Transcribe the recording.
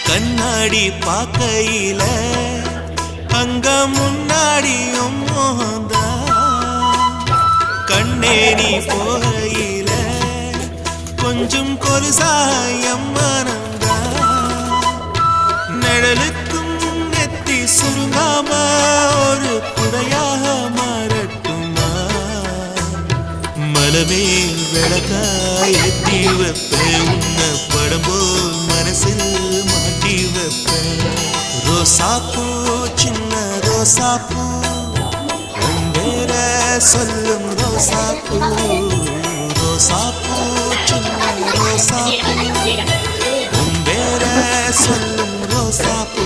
கண்ணாடி பார்க்கையில அங்க முன்னாடியும் மோகந்தா கண்ணே நீ போகையில கொஞ்சம் கொலுசாயம் மனந்தா நிழலுக்கும் நெத்தி சுருங்காம ஒரு புதையாக மாறட்டுமா மலமேல் விளக்காய் எத்தி வைப்ப உன்ன படம் போல் மனசில் மாட்டி வைப்ப ரோசாப்பூ சின்ன ரோசாப்பூ பேர சொல்லும் ரோசாப்பூ ரோசாப்பூ சின்ன ரோசாப்பூ பேர சொல்லும் ரோசாப்பூ